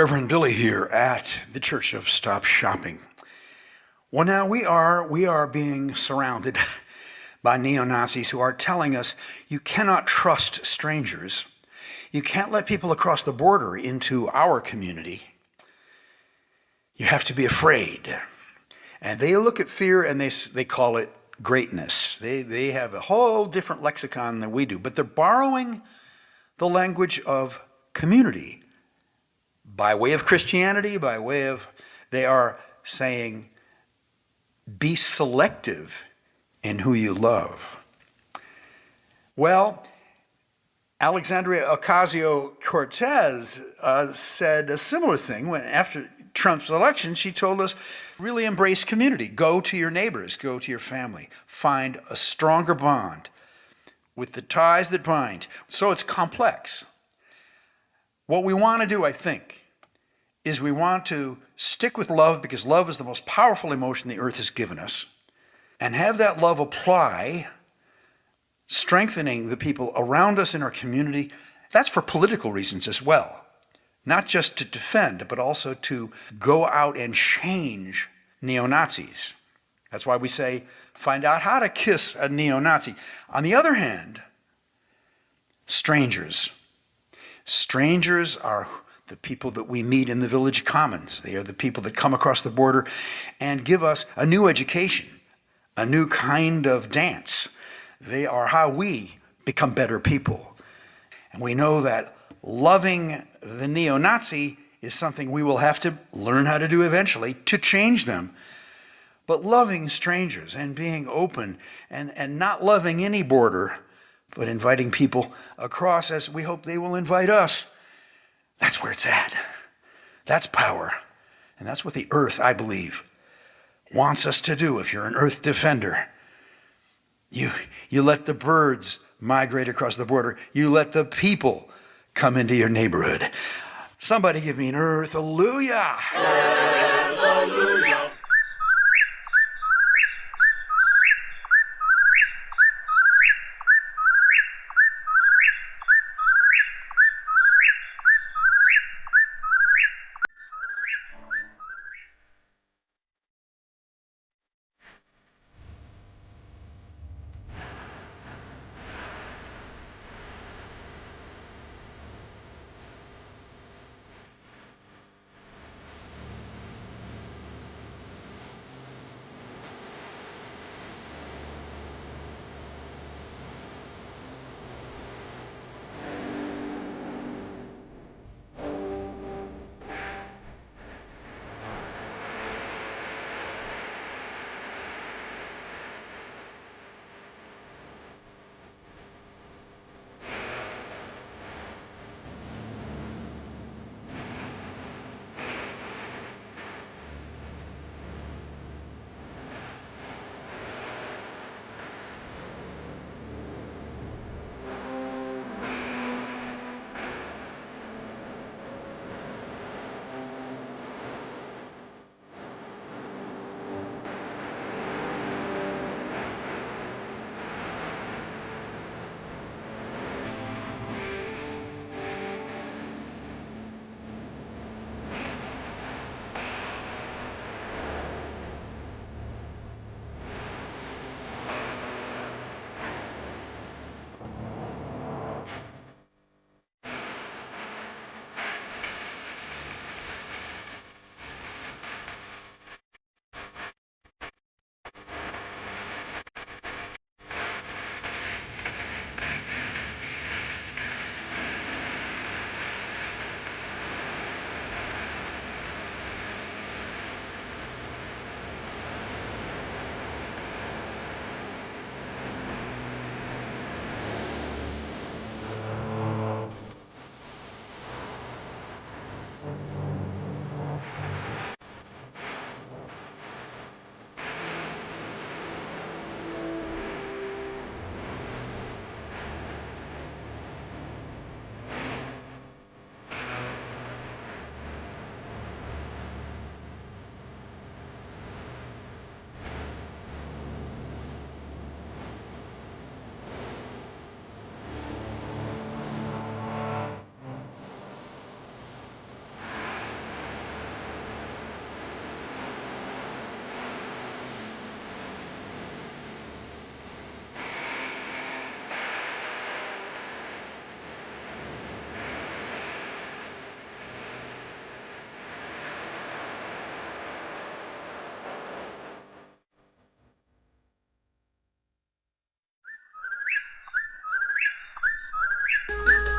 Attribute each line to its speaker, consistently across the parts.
Speaker 1: Reverend Billy here at the Church of StopShopping. Well, now we are being surrounded by neo-Nazis who are telling us you cannot trust strangers. You can't let people across the border into our community. You have to be afraid. And they look at fear and they call it greatness. They have a whole different lexicon than we do, but they're borrowing the language of community by way of Christianity, they are saying, be selective in who you love. Well, Alexandria Ocasio-Cortez said a similar thing when after Trump's election. She told us, really embrace community. Go to your neighbors, go to your family. Find a stronger bond with the ties that bind. So it's complex. What we want to do, I think, is we want to stick with love because love is the most powerful emotion the earth has given us, and have that love apply, strengthening the people around us in our community. That's for political reasons as well, not just to defend, but also to go out and change neo-Nazis. That's why we say, find out how to kiss a neo-Nazi. On the other hand, strangers. Strangers are the people that we meet in the village commons. They are the people that come across the border and give us a new education, a new kind of dance. They are how we become better people. And we know that loving the neo-Nazi is something we will have to learn how to do eventually to change them. But loving strangers and being open and not loving any border, but inviting people across as we hope they will invite us, that's where it's at. That's power. And that's what the earth, I believe, wants us to do if you're an earth defender. You let the birds migrate across the border. You let the people come into your neighborhood. Somebody give me an Earthalujah. Earthalujah.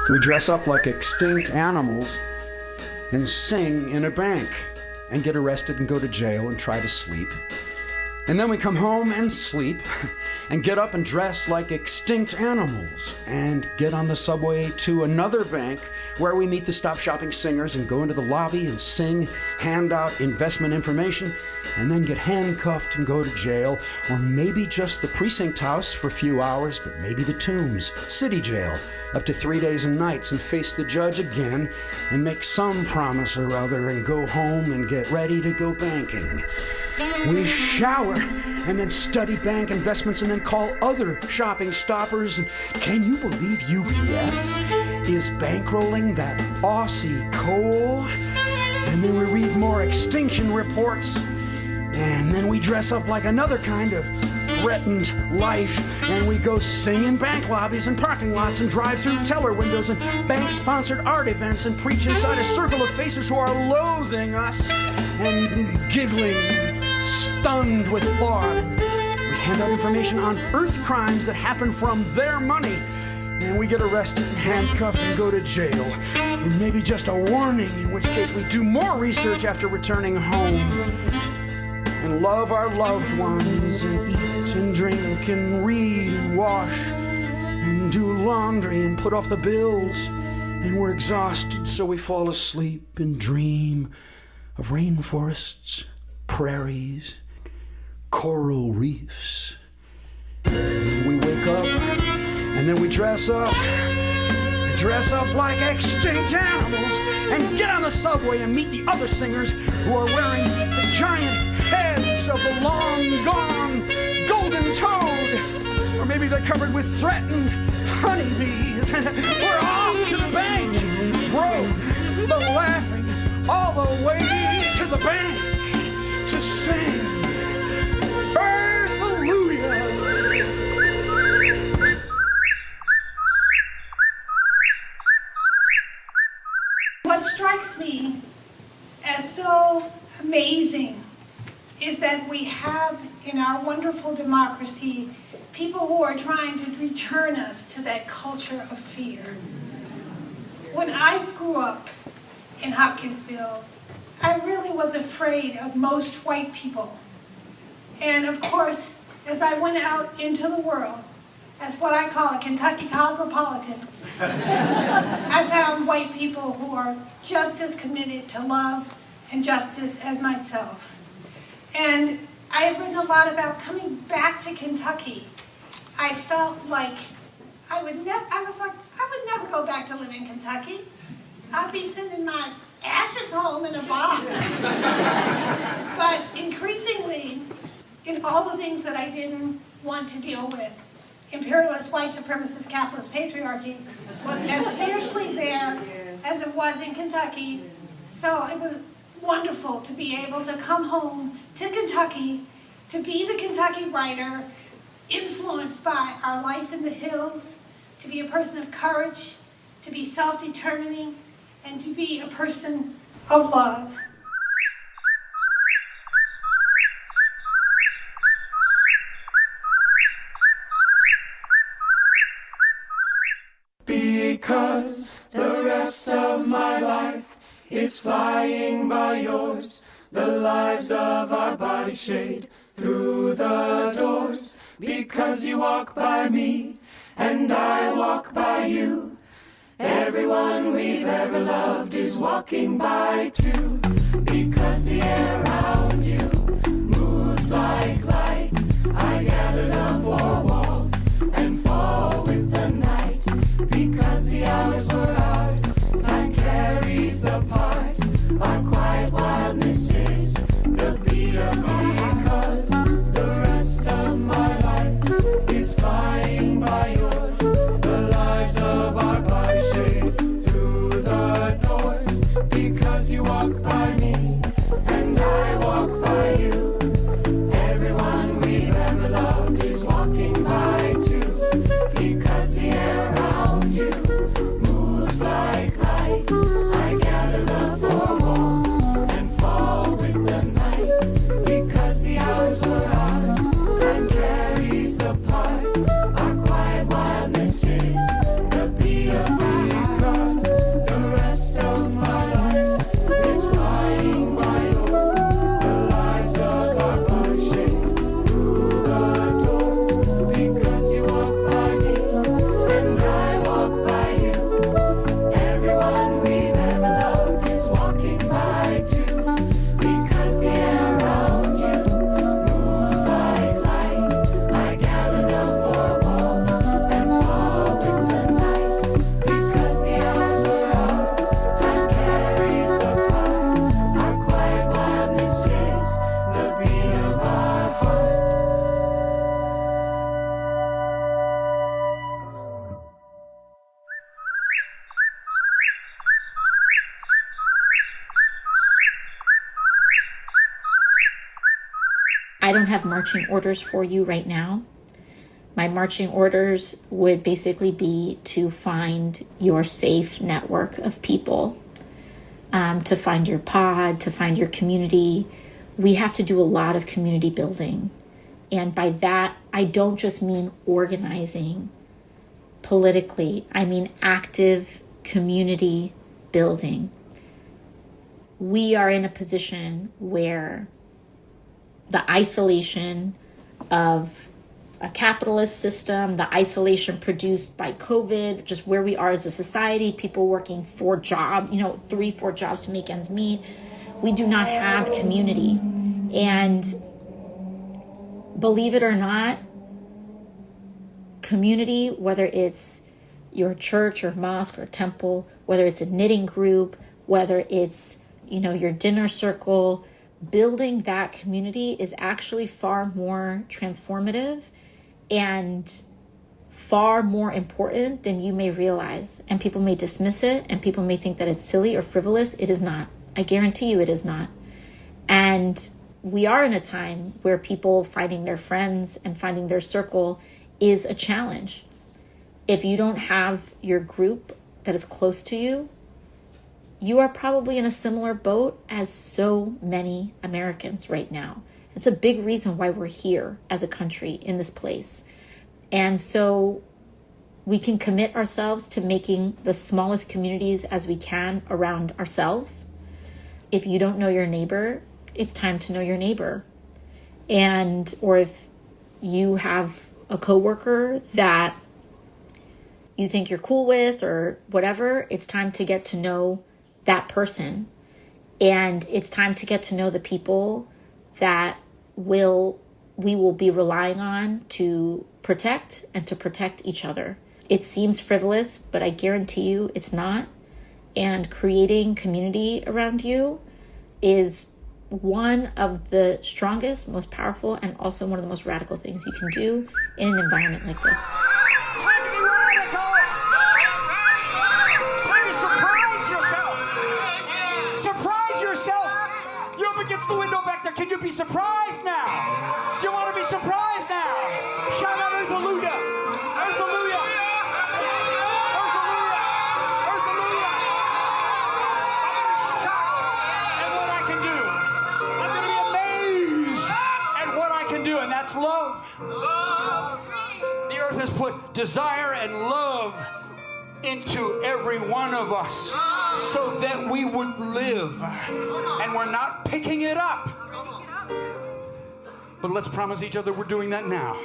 Speaker 1: We dress up like extinct animals and sing in a bank and get arrested and go to jail and try to sleep. And then we come home and sleep and get up and dress like extinct animals and get on the subway to another bank where we meet the StopShopping singers and go into the lobby and sing, hand out investment information, and then get handcuffed and go to jail, or maybe just the precinct house for a few hours, but maybe the Tombs, city jail, up to 3 days and nights, and face the judge again and make some promise or other and go home and get ready to go banking. We shower and then study bank investments and then call other shopping stoppers. And can you believe UPS is bankrolling that Aussie coal? And then we read more extinction reports. And then we dress up like another kind of threatened life, and we go sing in bank lobbies and parking lots and drive through teller windows and bank-sponsored art events and preach inside a circle of faces who are loathing us and giggling, stunned with thought. We hand out information on earth crimes that happen from their money, and we get arrested and handcuffed and go to jail. And maybe just a warning, in which case we do more research after returning home. And love our loved ones, and eat and drink and read and wash and do laundry and put off the bills. And we're exhausted, so we fall asleep and dream of rainforests, prairies, coral reefs. And we wake up, and then we dress up like extinct animals, and get on the subway and meet the other singers who are wearing the giant heads of the long-gone golden toad. Or maybe they're covered with threatened honeybees. We're off to the bank, broke, but laughing all the way to the bank to sing Earthalujah.
Speaker 2: What strikes me as so amazing is that we have in our wonderful democracy people who are trying to return us to that culture of fear. When I grew up in Hopkinsville, I really was afraid of most white people. And of course, as I went out into the world, as what I call a Kentucky cosmopolitan, I found white people who are just as committed to love and justice as myself. And I have written a lot about coming back to Kentucky. I felt like I would never go back to live in Kentucky. I'd be sending my ashes home in a box. But increasingly, in all the things that I didn't want to deal with, imperialist, white supremacist, capitalist patriarchy was as fiercely there as it was in Kentucky. So it was wonderful to be able to come home to Kentucky, to be the Kentucky writer, influenced by our life in the hills, to be a person of courage, to be self-determining, and to be a person of love.
Speaker 3: Because the rest of my life is flying by yours, the lives of our bodies shade through the doors. Because you walk by me and I walk by you, everyone we've ever loved is walking by too. Because the air around you moves like light, I gather the four walls and fall with the night. Because the hours were ours, time carries the part. Our quiet wildness is the beat of me. Because the rest of my life is flying by yours, the lives of our bodies shade through the doors. Because you walk by me and I
Speaker 4: don't have marching orders for you right now. My marching orders would basically be to find your safe network of people, to find your pod, to find your community. We have to do a lot of community building. And by that, I don't just mean organizing politically. I mean active community building. We are in a position where the isolation of a capitalist system, the isolation produced by COVID, just where we are as a society, people working 4 jobs, 3-4 jobs to make ends meet. We do not have community. And believe it or not, community, whether it's your church or mosque or temple, whether it's a knitting group, whether it's, your dinner circle, building that community is actually far more transformative and far more important than you may realize. And people may dismiss it, and people may think that it's silly or frivolous. It is not. I guarantee you it is not. And we are in a time where people finding their friends and finding their circle is a challenge. If you don't have your group that is close to you, you are probably in a similar boat as so many Americans right now. It's a big reason why we're here as a country in this place. And so we can commit ourselves to making the smallest communities as we can around ourselves. If you don't know your neighbor, it's time to know your neighbor. Or if you have a coworker that you think you're cool with or whatever, it's time to get to know that person. And it's time to get to know the people that we will be relying on to protect and to protect each other. It seems frivolous, but I guarantee you it's not. And creating community around you is one of the strongest, most powerful, and also one of the most radical things you can do in an environment like this.
Speaker 5: Time to be radical! Time to surprise yourself! Surprise yourself! You're up against the window back there. Can you be surprised now? Do you want to be surprised now? Shout out Earthalujah! Earthalujah! Earthalujah! Earthalujah! I'm shocked at what I can do. I'm going to be amazed at what I can do, and that's love. The earth has put desire and love into every one of us so that we would live, and we're not picking it up. But let's promise each other we're doing that now.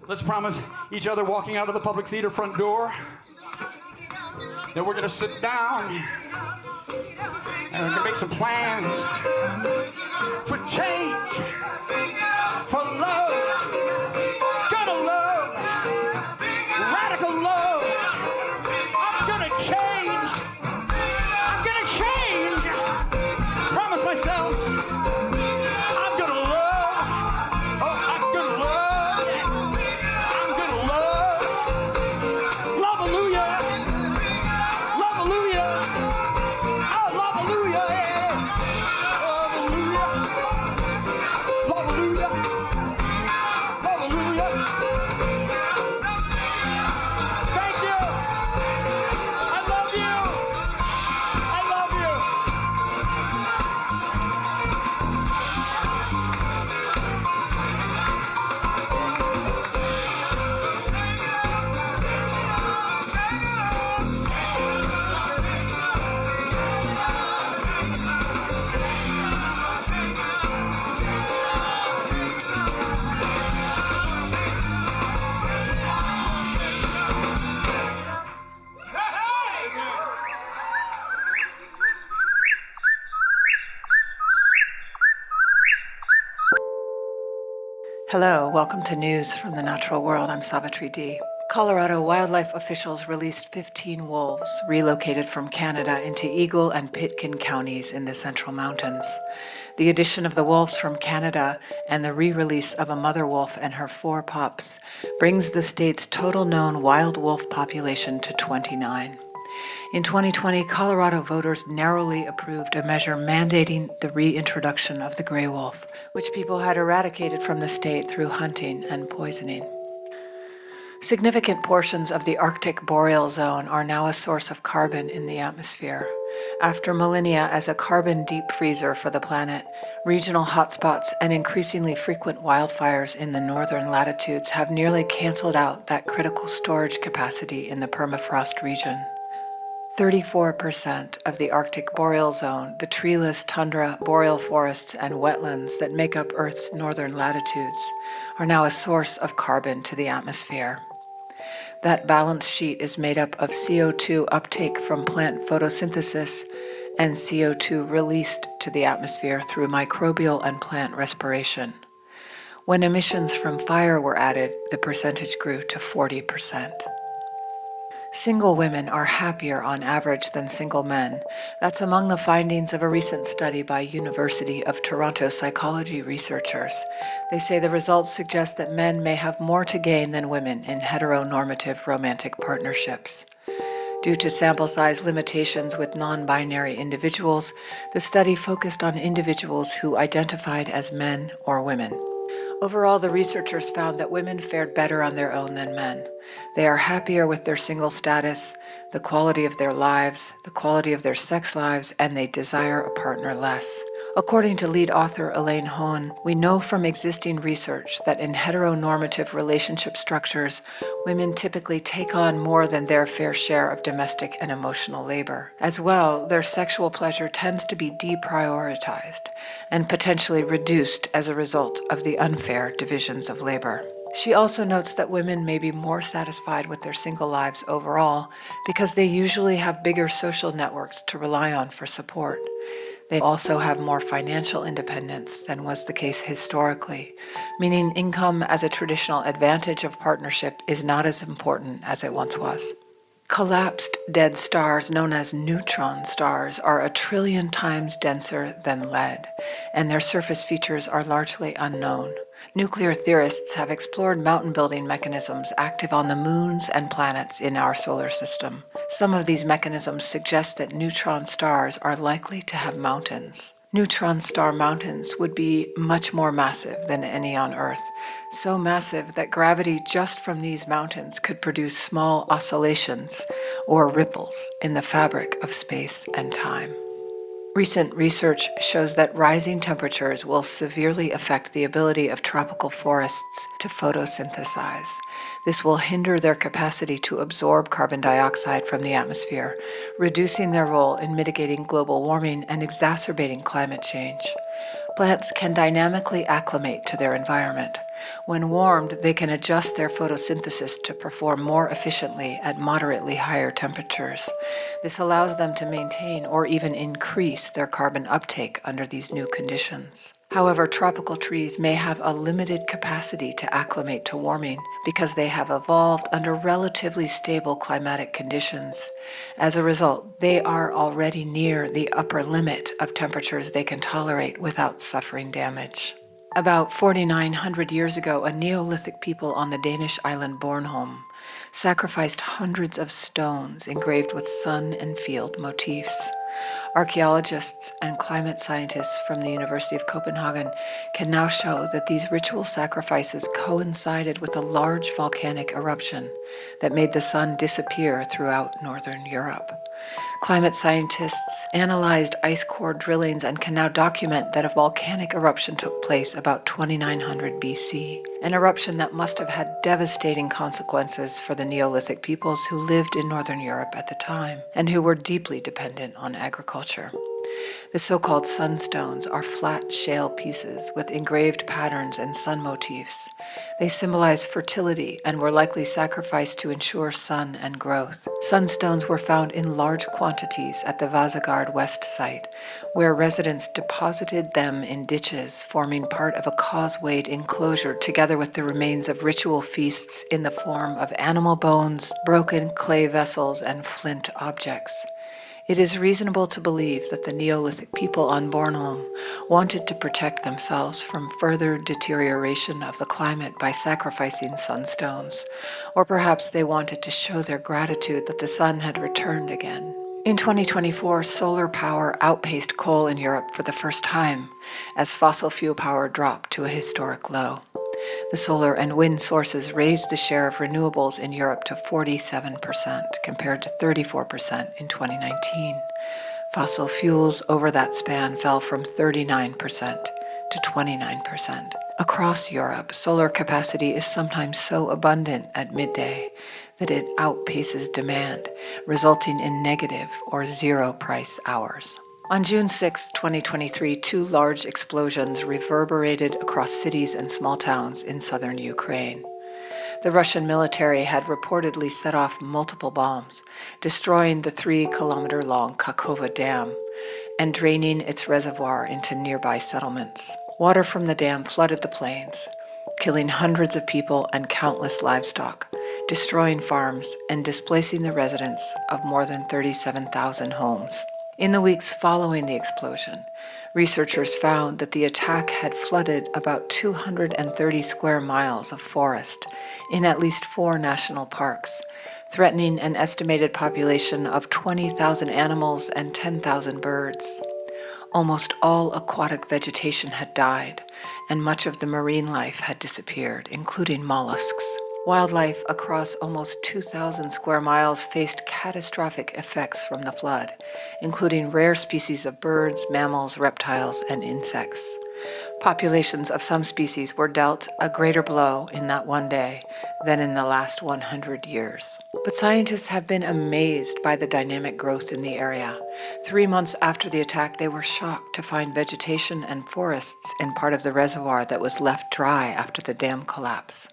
Speaker 5: Let's promise each other walking out of the public theater front door that we're going to sit down and we're going to make some plans for change, for love, gonna love, radical love. I'm gonna change. I'm gonna change. Promise myself. I'm gonna love. Oh, I'm gonna love. I'm gonna love. Love-alujah. Love-alujah. Oh, love-alujah. Yeah. Love-alujah. Love-alujah. Love-alujah. Thank you. I love you. I love you.
Speaker 6: Hello, welcome to News from the Natural World. I'm Savitri D. Colorado wildlife officials released 15 wolves relocated from Canada into Eagle and Pitkin counties in the Central Mountains. The addition of the wolves from Canada and the re-release of a mother wolf and her 4 pups brings the state's total known wild wolf population to 29. In 2020, Colorado voters narrowly approved a measure mandating the reintroduction of the gray wolf, which people had eradicated from the state through hunting and poisoning. Significant portions of the Arctic boreal zone are now a source of carbon in the atmosphere. After millennia as a carbon deep freezer for the planet, regional hotspots and increasingly frequent wildfires in the northern latitudes have nearly canceled out that critical storage capacity in the permafrost region. 34% of the Arctic boreal zone, the treeless tundra, boreal forests, and wetlands that make up Earth's northern latitudes, are now a source of carbon to the atmosphere. That balance sheet is made up of CO2 uptake from plant photosynthesis and CO2 released to the atmosphere through microbial and plant respiration. When emissions from fire were added, the percentage grew to 40%. Single women are happier on average than single men. That's among the findings of a recent study by University of Toronto psychology researchers. They say the results suggest that men may have more to gain than women in heteronormative romantic partnerships. Due to sample size limitations with non-binary individuals, the study focused on individuals who identified as men or women. Overall, the researchers found that women fared better on their own than men. They are happier with their single status, the quality of their lives, the quality of their sex lives, and they desire a partner less. According to lead author Helene, we know from existing research that in heteronormative relationship structures, women typically take on more than their fair share of domestic and emotional labor. As well, their sexual pleasure tends to be deprioritized and potentially reduced as a result of the unfair divisions of labor. She also notes that women may be more satisfied with their single lives overall because they usually have bigger social networks to rely on for support. They also have more financial independence than was the case historically, meaning income as a traditional advantage of partnership is not as important as it once was. Collapsed dead stars known as neutron stars are 1 trillion times denser than lead, and their surface features are largely unknown. Nuclear theorists have explored mountain-building mechanisms active on the moons and planets in our solar system. Some of these mechanisms suggest that neutron stars are likely to have mountains. Neutron star mountains would be much more massive than any on Earth, so massive that gravity just from these mountains could produce small oscillations or ripples in the fabric of space and time. Recent research shows that rising temperatures will severely affect the ability of tropical forests to photosynthesize. This will hinder their capacity to absorb carbon dioxide from the atmosphere, reducing their role in mitigating global warming and exacerbating climate change. Plants can dynamically acclimate to their environment. When warmed, they can adjust their photosynthesis to perform more efficiently at moderately higher temperatures. This allows them to maintain or even increase their carbon uptake under these new conditions. However, tropical trees may have a limited capacity to acclimate to warming because they have evolved under relatively stable climatic conditions. As a result, they are already near the upper limit of temperatures they can tolerate without suffering damage. About 4,900 years ago, a Neolithic people on the Danish island Bornholm sacrificed hundreds of stones engraved with sun and field motifs. Archaeologists and climate scientists from the University of Copenhagen can now show that these ritual sacrifices coincided with a large volcanic eruption that made the sun disappear throughout northern Europe. Climate scientists analyzed ice core drillings and can now document that a volcanic eruption took place about 2900 BC, an eruption that must have had devastating consequences for the Neolithic peoples who lived in northern Europe at the time and who were deeply dependent on agriculture. The so-called sunstones are flat shale pieces with engraved patterns and sun motifs. They symbolize fertility and were likely sacrificed to ensure sun and growth. Sunstones were found in large quantities at the Vasagard West site, where residents deposited them in ditches, forming part of a causewayed enclosure together with the remains of ritual feasts in the form of animal bones, broken clay vessels, and flint objects. It is reasonable to believe that the Neolithic people on Bornholm wanted to protect themselves from further deterioration of the climate by sacrificing sunstones, or perhaps they wanted to show their gratitude that the sun had returned again. In 2024, solar power outpaced coal in Europe for the first time, as fossil fuel power dropped to a historic low. The solar and wind sources raised the share of renewables in Europe to 47%, compared to 34% in 2019. Fossil fuels over that span fell from 39% to 29%. Across Europe, solar capacity is sometimes so abundant at midday that it outpaces demand, resulting in negative or zero price hours. On June 6, 2023, 2 large explosions reverberated across cities and small towns in southern Ukraine. The Russian military had reportedly set off multiple bombs, destroying the 3-kilometer-long Kakhovka Dam and draining its reservoir into nearby settlements. Water from the dam flooded the plains, killing hundreds of people and countless livestock, destroying farms and displacing the residents of more than 37,000 homes. In the weeks following the explosion, researchers found that the attack had flooded about 230 square miles of forest in at least 4 national parks, threatening an estimated population of 20,000 animals and 10,000 birds. Almost all aquatic vegetation had died, and much of the marine life had disappeared, including mollusks. Wildlife across almost 2,000 square miles faced catastrophic effects from the flood, including rare species of birds, mammals, reptiles, and insects. Populations of some species were dealt a greater blow in that one day than in the last 100 years. But scientists have been amazed by the dynamic growth in the area. 3 months after the attack, they were shocked to find vegetation and forests in part of the reservoir that was left dry after the dam collapse.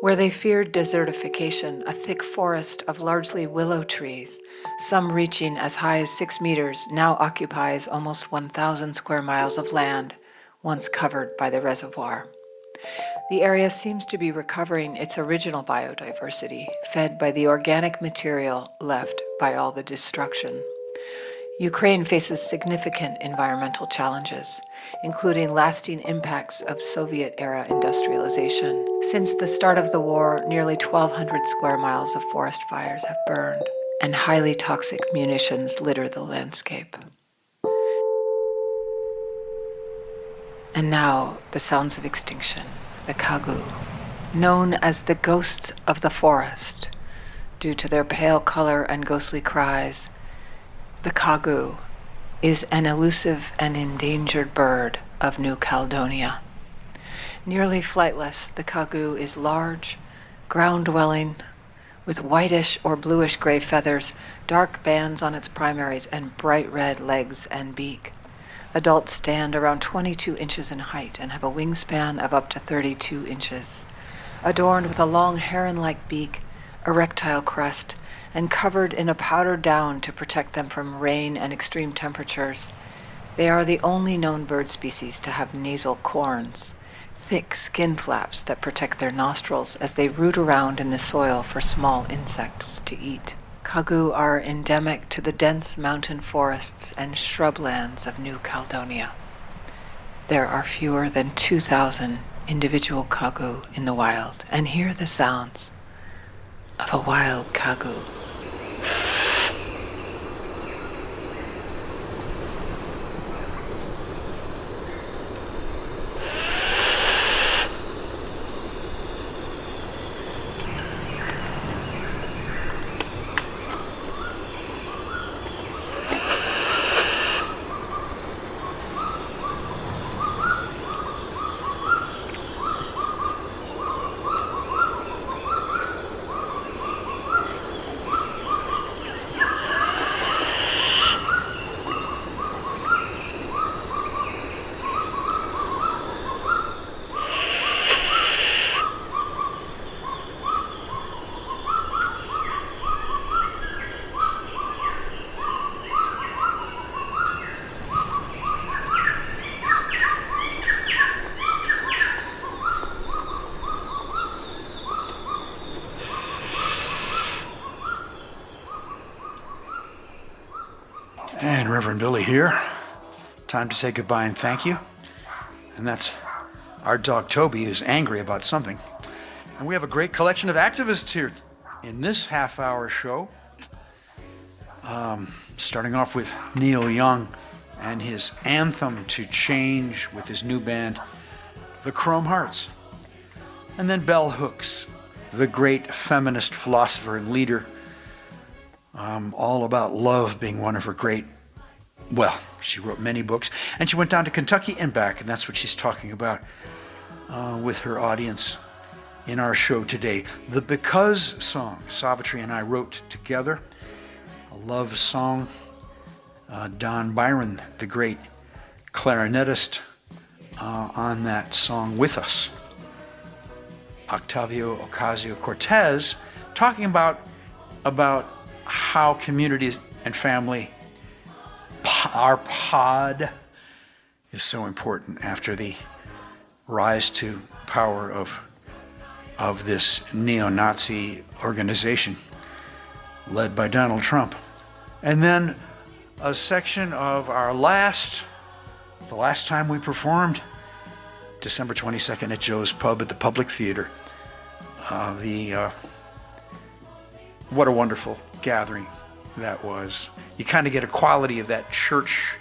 Speaker 6: Where they feared desertification, a thick forest of largely willow trees, some reaching as high as 6 meters, now occupies almost 1,000 square miles of land, once covered by the reservoir. The area seems to be recovering its original biodiversity, fed by the organic material left by all the destruction. Ukraine faces significant environmental challenges, including lasting impacts of Soviet-era industrialization. Since the start of the war, nearly 1,200 square miles of forest fires have burned, and highly toxic munitions litter the landscape. And now, the sounds of extinction, the kagu, known as the ghosts of the forest, due to their pale color and ghostly cries. The kagu is an elusive and endangered bird of New Caledonia. Nearly flightless, the kagu is large, ground-dwelling, with whitish or bluish-gray feathers, dark bands on its primaries, and bright red legs and beak. Adults stand around 22 inches in height and have a wingspan of up to 32 inches. Adorned with a long heron-like beak, erectile crest, and covered in a powdered down to protect them from rain and extreme temperatures, they are the only known bird species to have nasal corns, thick skin flaps that protect their nostrils as they root around in the soil for small insects to eat. Kagu are endemic to the dense mountain forests and shrublands of New Caledonia. There are fewer than 2,000 individual kagu in the wild, and hear the sounds of a wild kagu.
Speaker 1: And Reverend Billy here. Time to say goodbye and thank you. And that's our dog Toby, who's angry about something. And we have a great collection of activists here in this half-hour show. Starting off with Neil Young and his anthem to change with his new band, the Chrome Hearts. And then Bell Hooks, the great feminist philosopher and leader, all about love being one of her great, well, she wrote many books, and she went down to Kentucky and back, and that's what she's talking about with her audience in our show today. The Because song, Savitri and I wrote together, a love song. Don Byron, the great clarinetist, on that song with us. Octavio Ocasio-Cortez talking about how communities and family, our pod, is so important after the rise to power of this neo-Nazi organization led by Donald Trump. And then a section of the last time we performed, December 22nd at Joe's Pub at the Public Theater. What a wonderful gathering that was. You kind of get a quality of that church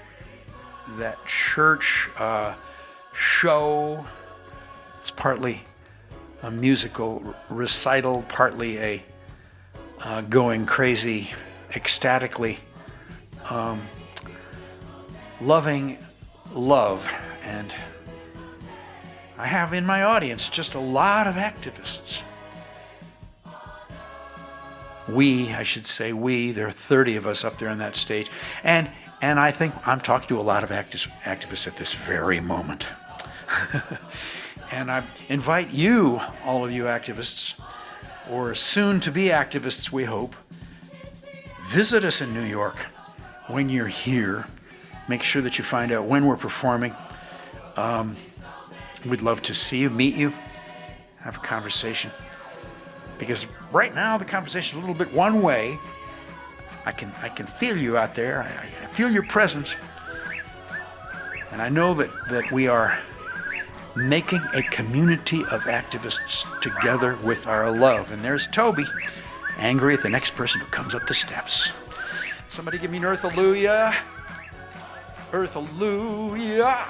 Speaker 1: show. It's partly a musical recital, partly a going crazy ecstatically, loving love. And I have in my audience just a lot of activists. I should say there are 30 of us up there on that stage. And I think I'm talking to a lot of activists at this very moment. And I invite you, all of you activists, or soon to be activists, we hope, visit us in New York when you're here. Make sure that you find out when we're performing. We'd love to see you, meet you, have a conversation. Because right now the conversation is a little bit one way. I can feel you out there. I feel your presence. And I know that we are making a community of activists together with our love. And there's Toby, angry at the next person who comes up the steps. Somebody give me an Earthalujah. Earthalujah.